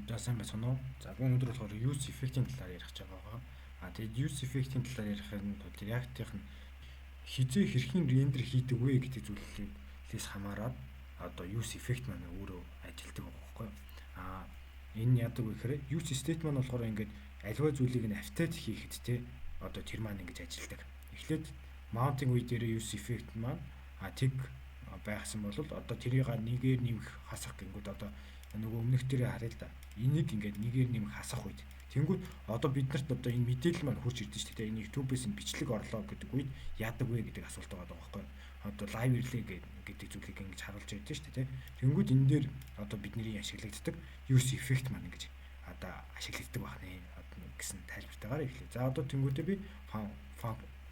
За сайн байна уу? За би өнөөдөр болохоор use effect-ийн талаар ярих гэж байгаа. Тэгээд use effect-ийн талаар ярихын тулд яг тийх нь хизээ хэрхэн рендер хийдэг вэ гэдэг зүйлээс хамаарат одоо use effect маань өөрөө ажилтдаг байгаа байхгүй юу? Энэ яадаг вэ гэхээр use state маань болохоор ингээд аливаа зүйлийг нь автаад хийхэд те одоо тэр маань ингэж ажилтдаг. Эхлээд mounting үе дээр use effect маань тэг байхсан бол одоо тэрийг нэгээр нэмэх хасах гингүүд одоо нөгөө өмнөх дээрээ харъя л да. Энийг ингээд нэгээр нэмэх хасах үед тэнгүүд одоо биднэрт одоо энэ мэдээлэл маань хурж ирдэ шүү дээ. Энэ YouTube-ээс нь бичлэг орлоо гэдэг үед яадаг вэ гэдэг асуулт байгаа байхгүй юу? Одоо live ирлээ гэдэг зүйлийг ингэж харуулж байдаг шүү дээ. Тэнгүүд энэ дээр одоо бидний ашиглагддаг use effect маань ингэж одоо ашиглагддаг байх нэ гэсэн тайлбартаагаар эхлэе. За одоо тэнгүүдээ би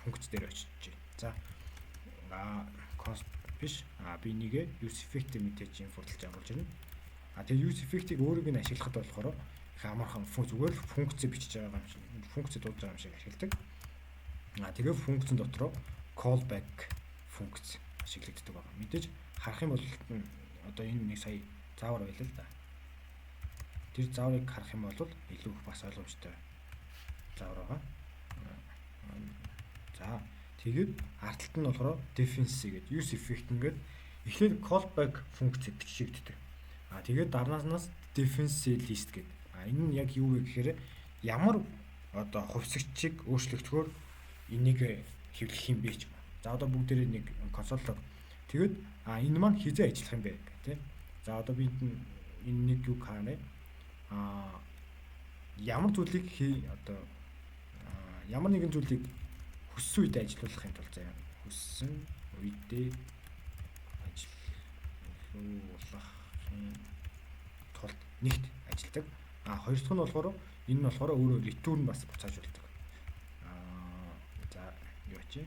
функц дээр очиж. За const биш би нэгэ use effect мэдээж импортлж оруулж ирнэ. Тэгээ use effect-ийг өөрөг нь ашиглахад болохоор их амархан зүгээр л функц бичиж байгаа юм шиг функц дуудаж байгаа юм шиг ашигладаг. Тэгээ функцэн дотроо callback функц ашиглагддаг байгаа. Мэдээж харах юм бол одоо энэ нэг сая заавар байлаа л да. Тэр зааврыг харах юм бол илүү их бас ойлгомжтой заавар байгаа. За тэгээд ард талд нь болохоор defense гэдэг use effect ингээд эхлээд callback функц бичигддэг. Тэгээд дарнаас defense list гэдэг. Энэ нь яг юу вэ гэхээр ямар одоо хувьсгчийг өөрчлөгдөхөөр энийг хэвлэх юм бэ ч юм. За одоо бүгдээрээ нэг консоль лог. Тэгээд энэ маань хизээ ажиллах юм бэ гэх тийм. За одоо би энэ нэг юу хаарэ. Ямар зүйлийг одоо ямар нэгэн зүйлийг хүссэн үедээ ажиллуулахын тулд заяа. Хүссэн үедээ ажиллуулахын тулд нэгт ажилдаг. Хоёр дахь нь болохоор энэ нь болохоор өөрөө return бас буцаажуулдаг. За юу чи?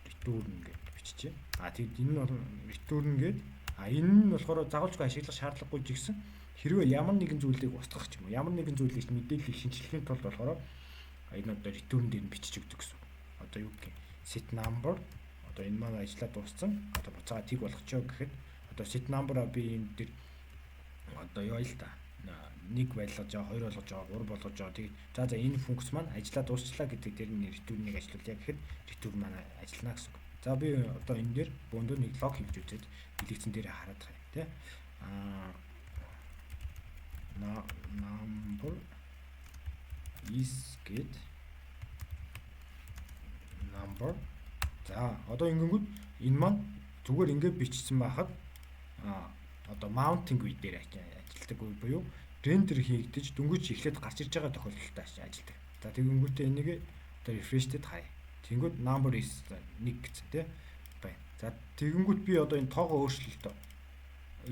Return гэж биччихье. Тэгэд энэ нь бол return гэдэг. Энэ нь болохоор загварчгүй ашиглах шаардлагагүй жигсэн. Хэрвээ ямар нэгэн зүйлийг устгах ч юм уу, ямар нэгэн зүйлийг мэдээллийг шинжлэхийн тулд болохоор энэ одоо return дээр нь бичиж өгдөг гэсэн. Одоо юу гэх юм? Set number одоо энэ маань ажиллаад дууссан. Одоо буцаага тийг болгочихоо гэхэд одоо set number би энэ дээр одоо юу л та 1 байлгаж байгаа, 2 болгож байгаа, 3 болгож байгаа. Тэгээд за энэ функц маань ажиллаад дуусчлаа гэдэг дээр нь return-ыг ажиллуулъя гэхэд return маань ажиллана гэсэн үг. За би одоо энэ дээр бөөндөө нэг лог хийж үзээд дэлгэцэн дээр хараад байгаа юм тий. Number is get number. За одоо ингэнгүүт энэ маань зүгээр ингээд бичсэн байхад одоо mounting үе дээр ажилтдаг үе буюу render хийгдэж дөнгөж эхлээд гарч ирж байгаа тохиолдолд ажилтдаг. За тэгэнгүүтээ энийг одоо refresh-тэй хаяа. Тэнгүүд number is 1 гэсэн тий байна. За тэгэнгүүт би одоо энэ тоогоо өөрчлөлтөө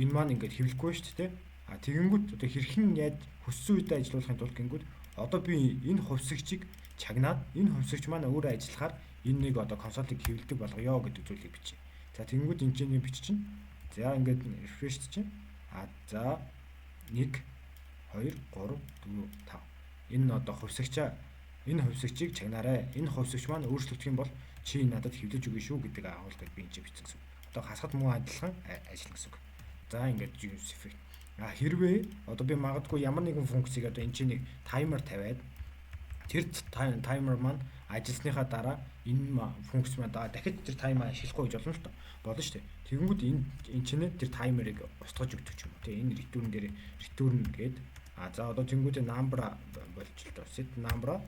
энэ маань ингээд хэвлэхгүй шүү дээ тий. Тэгэнгүүт одоо хэрхэн яаж хүссэн үедээ ажиллуулахын тулд гингүүд одоо би энэ хувьсгчийг чагнаад энэ хувьсгч маань өөрөө ажиллахаар энэ нэг одоо консолыг хэвлэдэг болгоё гэдэг зүйлийг бичье. За тэгэнгүүт энэ чинь биччихнэ. За ингээд refresh чинь. За 1 2 3 4 5. Энэ одоо энэ хувьсгчийг чагнаарай. Энэ хувьсгч маань өөрчлөгдөх юм бол чи надад хэвлэж өгнө шүү гэдэг агуулгыг би энэ бичсэн гэсэн. Одоо хасгад муу адилхан ажиллана гэсэн үг. За ингээд use effect. Хэрвээ одоо би магадгүй ямар нэгэн функцийг одоо энэ чинь нэг таймер тавиад тэр таймер маань ажилласныхаа дараа энэ функц маань дахиад тэр таймер ашиглахгүй гэж болно л доо. Болно шүү дээ. Тэгэнгүүт энэ чинь тэр таймерыг устгаж өгдөг юм. Тэгээ энэ return дээр return гээд за одоо тэнгүүтээ number болчихлоо. Set number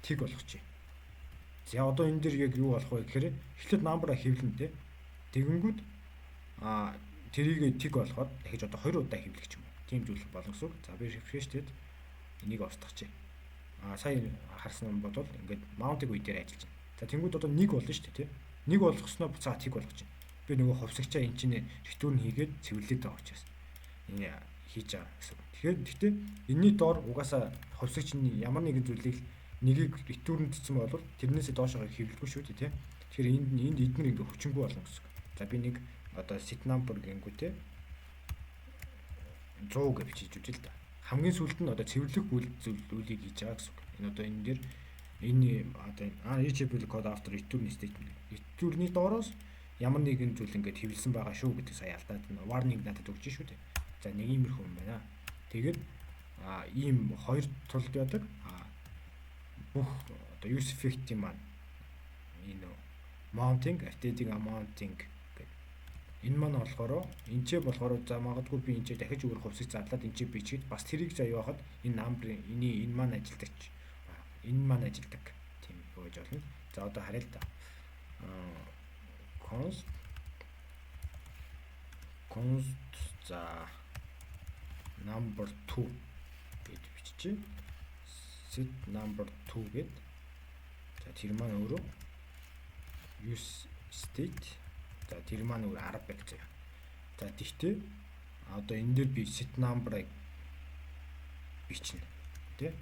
тэг болгочих. За одоо энэ дээр яг юу болох вэ гэхээр эхлээд number хэвлэн тэ. Тэгэнгүүт тэрийг тэг болоход дахиж одоо 2 удаа хэвлэх юм. Тийм зүйл болно гэсэн үг. За би refresh тэгээд энийг устгачих. Сая харсан юм бол ингээд mount-ыг үе дээр ажиллаж байна. За тэнгууд одоо 1 болно шүү дээ, тий. 1 болгосноо буцаа тэг болгож байна. Би нөгөө хувьсгчаа эн чинь return хийгээд цэвэрлээд байгаа учраас энэ хийж байгаа гэсэн. Гэхдээ энэний доор угаасаа хувьсгчны ямар нэгэн зүйлийг нэгийг return гэсэн бол тэрнээсээ доошоо хэвлэхгүй шүү дээ, тий. Тэгэхээр энд эдгээр ингээд хүчингүй болно гэсэн. За би нэг одоо set number гэнгүүт тий 100 гэж бичиж үжил та. Хамгийн сүүлд нь одоо цэвэрлэх үйлийг хийж байгаа гэсэн үг. Энэ одоо энэ дээр энэ одоо reachable code after return statement. Return-ийн доороос ямар нэгэн зүйл ингээд хэвлсэн байгаа шүү гэдэг сая алдаад warning надад өгч шүү дээ. За нэг иймэрхүү юм байна. Тэгээд ийм хоёр тулд яадаг. Бүх одоо use effect-ийн маань энэ mounting, updating, mounting гэх. Энэ маань болохоор энэчээ болохоор за магадгүй би энэчээ дахиж өөр хувьсыг зарлаад энэчээ бичгээд бас тэрийг заа явахад энэ number-ийн энэ маань ажилдаг. Энэ маань ажилдаг. Тийм юу гэж болно. За одоо харъя л да. Const за number 2 гэж биччихье. Set number 2 гэд. За тэр маань өөрөө use state. За тэр маань өөр 10 байх заяа. За тэгтээ одоо энэ дээр би set number-ыг бичнэ. Тэ?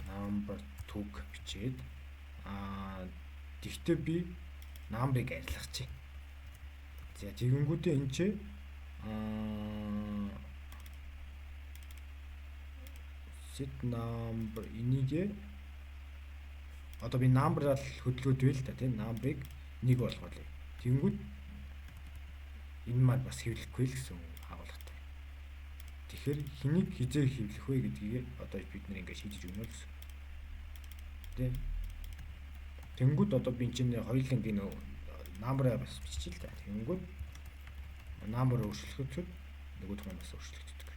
Number 2 бичээд тэгтээ би number-ыг арилгах чи. За тэгэнгүүтээ энэ чи set number энийг одоо би number-аар хөдөлгөөд байл та тийм number-ыг 1 болгоё. Тэгэнгүүт энэ маань бас хэвлэхгүй л гэсэн агуулгатай. Тэгэхээр хэнийг хизээ хэвлэх вэ гэдгийг одоо бид нэр ингээд шийдэж өгнө л гэсэн. Тэ. Тэнгүүд одоо би чинь хоёуланг энэ number-аа бас биччихээ л та. Тэнгүүд number өөрчлөхөд нөгөөх нь бас өөрчлөгддөг.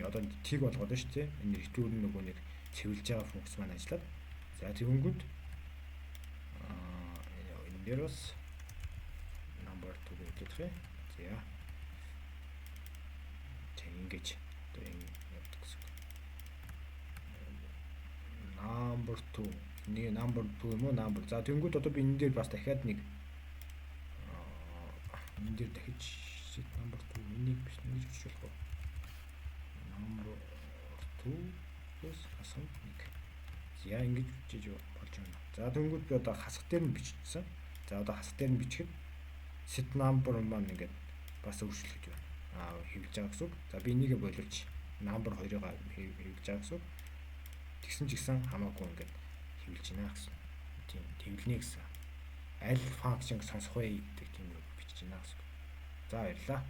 Одоо тийг болгоод байна шүү дээ. Энэ return нөгөө нэг цэвэрлж байгаа функц маань ажиллаад. За тэгэнгүүт энэ дээр бас number 2 гэдэг хэ. За. Тэг ингэж одоо ингэ явдаг гэсэн. Number 2 нэг number 2 юм уу number. За тэгэнгүүт одоо би энэ дээр бас дахиад нэг энэ дээр дахиж set number 2 энийг биш нэг жишээ болох. Number 2-с хасах 1. За ингэж бичиж болж байна. За тэгэнгүүт би одоо хасах дээр нь биччихсэн. За одоо хасах дээр нь бичихэд set number маань ингээд бас өөрчлөгдөж байна. Хэвлэж байгаа гэсэн үг. За би энийгээ боловч number 2-ыг хэвлэж байгаа гэсэн үг. Тэгсэн ч гэсэн хамаагүй ингээд хэвлэж байна гэсэн. Тийм хэвлэнэ гэсэн. Аль функцийг сонсох вэ гэдэг тийм үг бичиж байна гэсэн. За баярлалаа.